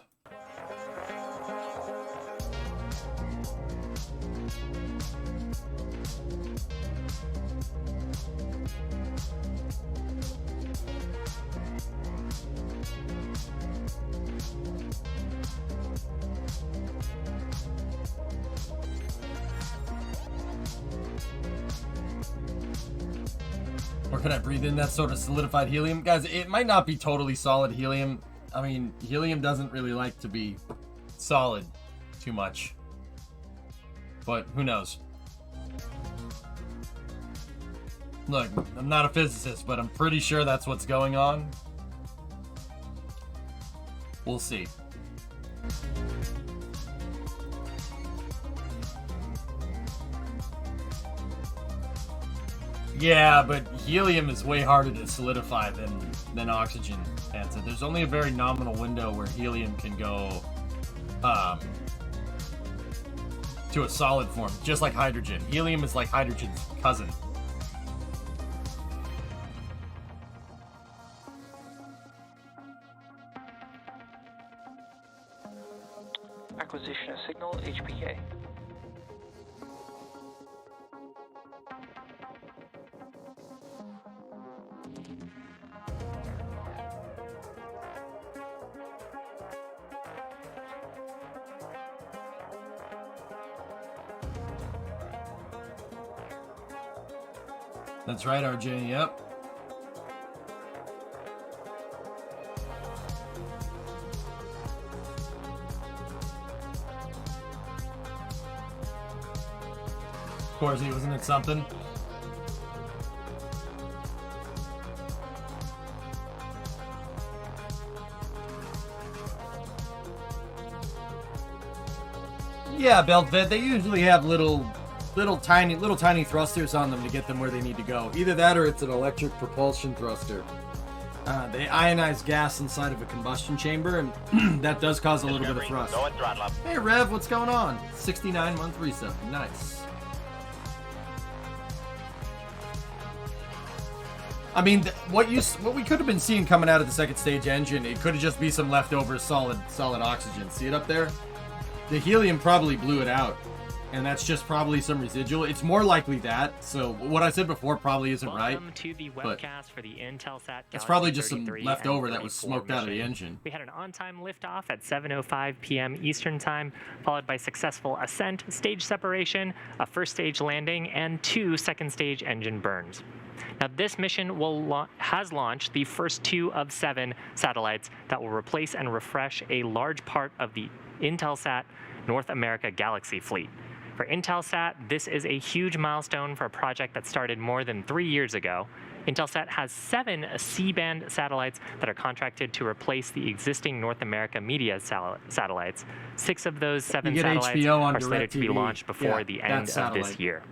Or could I breathe in that sort of solidified helium? Guys, it might not be totally solid helium. I mean, helium doesn't really like to be solid too much. But who knows? Look, I'm not a physicist, but I'm pretty sure that's what's going on. We'll see. Yeah, but helium is way harder to solidify than oxygen. And so there's only a very nominal window where helium can go to a solid form, just like hydrogen. Helium is like hydrogen's cousin. Acquisition of signal, HPK. That's right, RJ, yep. Of course, wasn't it something? Yeah, Beltvet, they usually have little tiny thrusters on them to get them where they need to go. Either that or it's an electric propulsion thruster. They ionize gas inside of a combustion chamber, and that does cause a little bit of thrust. Hey Rev, what's going on? 69-month reset. Nice. I mean, what we could have been seeing coming out of the second stage engine, it could have just be some leftover solid oxygen. See it up there? The helium probably blew it out. And that's just probably some residual. It's more likely that. So what I said before probably isn't right. Welcome to the webcast for the Intelsat. It's probably just some leftover that was smoked out of the engine. We had an on-time liftoff at 7:05 p.m. Eastern Time, followed by successful ascent, stage separation, a first stage landing, and 2 second stage engine burns. Now, this mission has launched the first 2 of 7 satellites that will replace and refresh a large part of the Intelsat North America Galaxy fleet. For Intelsat, this is a huge milestone for a project that started more than 3 years ago. Intelsat has 7 C-band satellites that are contracted to replace the existing North America media satellites. 6 of those 7 satellites are slated to be launched before the end of this year.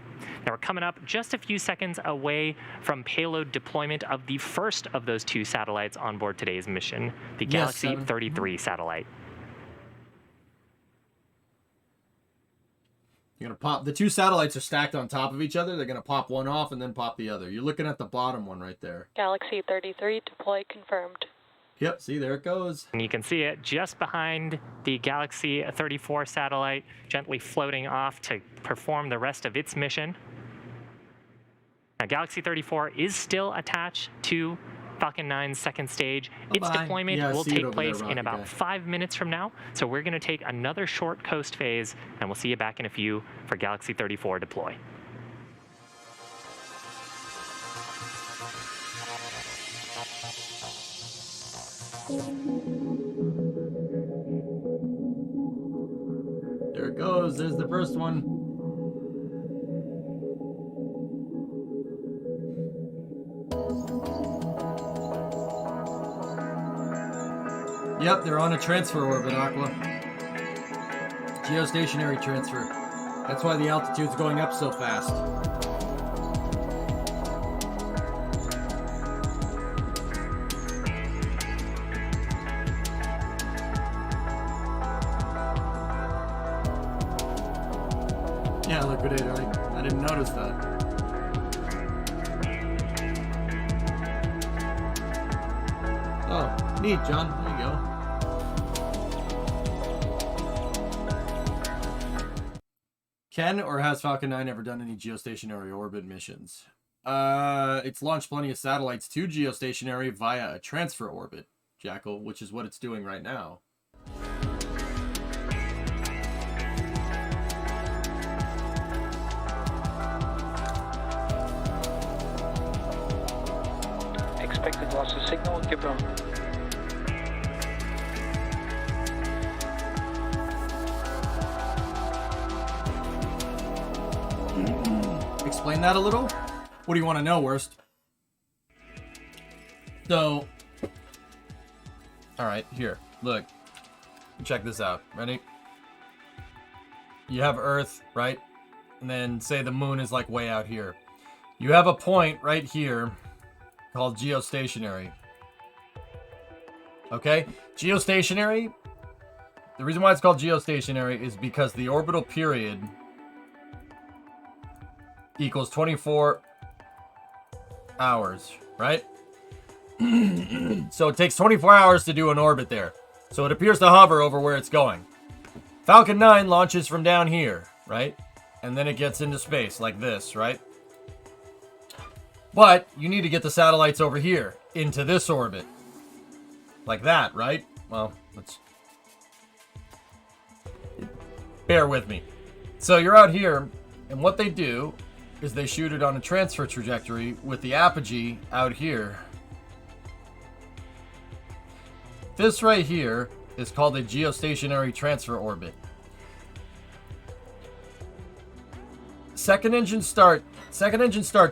Now, we're coming up just a few seconds away from payload deployment of the first of those 2 satellites on board today's mission, the Galaxy 33 satellite. You're gonna pop the 2 satellites are stacked on top of each other. They're gonna pop one off and then pop the other. You're looking at the bottom one right there. Galaxy 33 deploy confirmed. Yep, see, there it goes. And you can see it just behind the Galaxy 34 satellite, gently floating off to perform the rest of its mission. Now, Galaxy 34 is still attached to Falcon 9's second stage. Its deployment will take place in about 5 minutes from now. So we're going to take another short coast phase, and we'll see you back in a few for Galaxy 34 deploy. There it goes. There's the first one. Yep, they're on a transfer orbit, Aqua. Geostationary transfer. That's why the altitude's going up so fast. Yeah, Liquidator, I didn't notice that. Oh, neat, John. There you go. Can or has Falcon 9 ever done any geostationary orbit missions? It's launched plenty of satellites to geostationary via a transfer orbit, Jackal, which is what it's doing right now. Expected loss of signal, confirmed. explain that a little? What do you want to know, Worst? So, all right, here, look. Check this out. Ready? You have Earth, right? And then say the moon is like way out here. You have a point right here called geostationary. Okay? Geostationary, the reason why it's called geostationary is because the orbital period equals 24 hours, right? So it takes 24 hours to do an orbit there. So it appears to hover over where it's going. Falcon 9 launches from down here, right? And then it gets into space like this, right? But you need to get the satellites over here into this orbit. Like that, right? Well, let's... bear with me. So you're out here, and what they do is they shoot it on a transfer trajectory with the apogee out here. This right here is called a geostationary transfer orbit. Second engine start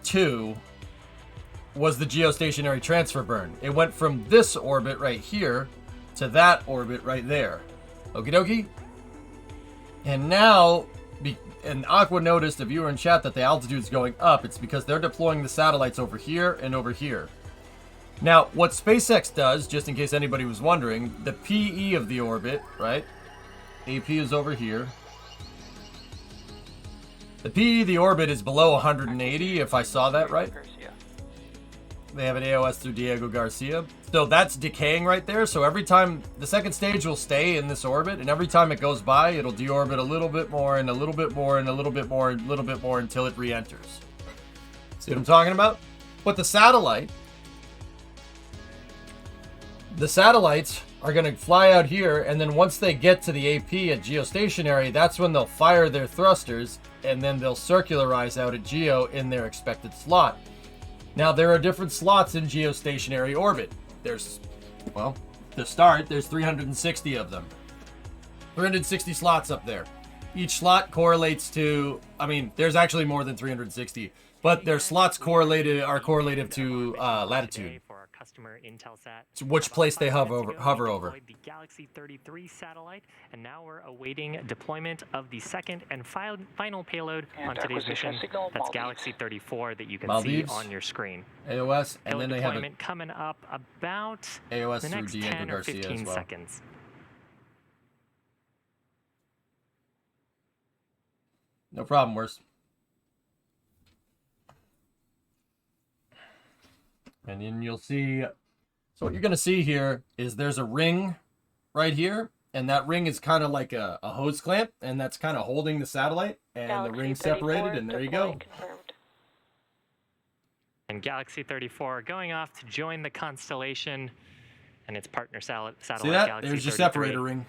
2 was the geostationary transfer burn. It went from this orbit right here to that orbit right there. Okie dokie? And now, and Aqua noticed, if you were in chat, that the altitude's going up. It's because they're deploying the satellites over here and over here. Now, what SpaceX does, just in case anybody was wondering, the PE of the orbit, right? AP is over here. The PE of the orbit is below 180, if I saw that right. They have an AOS through Diego Garcia. So that's decaying right there. So every time, the second stage will stay in this orbit, and every time it goes by, it'll deorbit a little bit more, and a little bit more, and a little bit more, and a little bit more until it re-enters. See what I'm talking about? But the satellites are going to fly out here, and then once they get to the AP at geostationary, that's when they'll fire their thrusters, and then they'll circularize out at geo in their expected slot. Now, there are different slots in geostationary orbit. There's, well, to start, there's 360 of them. 360 slots up there. Each slot correlates to, I mean, there's actually more than 360, but their slots are correlative to latitude. Customer Intelsat. So which place they hover over. The Galaxy 33 satellite, and now we're awaiting deployment of the second and final payload on today's mission. That's Galaxy 34 that you can see on your screen. AOS, and then they have deployment coming up about AOS the next through Diego 10 or Garcia 15 as well. seconds. No problem, Worst. And then you'll see, so what you're going to see here is there's a ring right here, and that ring is kind of like a hose clamp, and that's kind of holding the satellite, and the ring's separated, and there you go. Confirmed. And Galaxy 34 going off to join the constellation and its partner satellite See that? Galaxy There's your 33. separator ring.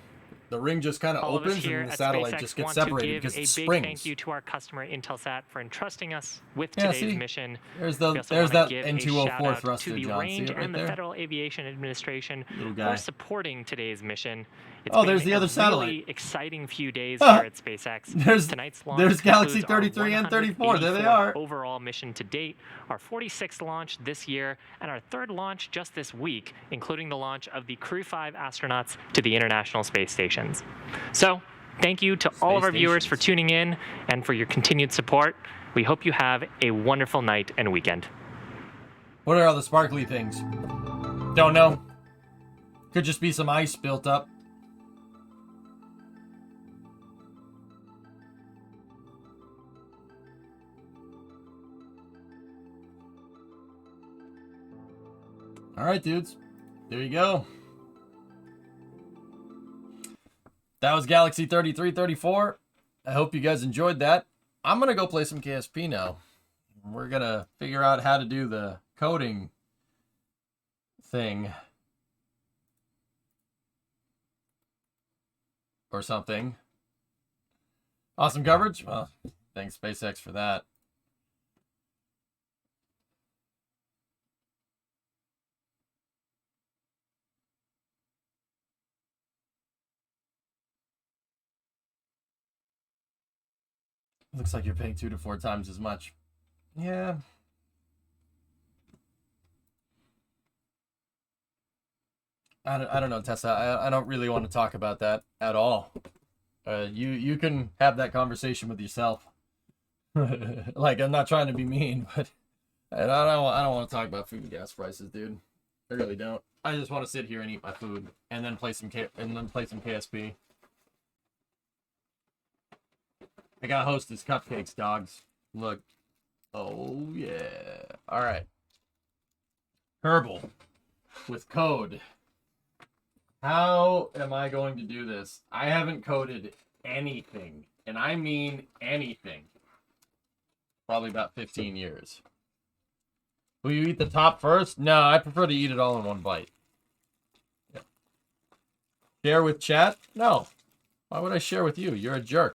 The ring just kind of All of us opens, here and the at satellite SpaceX just gets want separated to give because it a big springs. thank you to our customer Intelsat for entrusting us with Yeah, today's see? mission. There's We also that wanna give a N204 shout-out thruster, to the John. range See it right and the there? Federal Aviation Administration Little guy. for supporting today's mission. It's Oh, been there's the a other satellite. really exciting few days Ah, here at SpaceX. there's Tonight's launch Galaxy concludes our 33 and 34. There they are. overall mission to date, our 46th launch this year, and our third launch just this week, including the launch of the Crew 5 astronauts to the International Space Stations. So, thank you to all of our viewers for tuning in and for your continued support. We hope you have a wonderful night and weekend. What are all the sparkly things? Don't know. Could just be some ice built up. All right, dudes. There you go. That was Galaxy 33, 34. I hope you guys enjoyed that. I'm going to go play some KSP now. We're going to figure out how to do the coding thing. Or something. Awesome coverage? Well, thanks SpaceX for that. Looks like you're paying 2 to 4 times as much. Yeah. I don't know, Tessa. I don't really want to talk about that at all. You can have that conversation with yourself. Like, I'm not trying to be mean, but I don't want to talk about food and gas prices, dude. I really don't. I just want to sit here and eat my food and then play some KSP. I got Hostess cupcakes, dogs. Look. Oh yeah. All right. Herbal with code. How am I going to do this? I haven't coded anything, and I mean anything. Probably about 15 years. Will you eat the top first? No, I prefer to eat it all in one bite. Yeah. Share with chat? No. Why would I share with you? You're a jerk.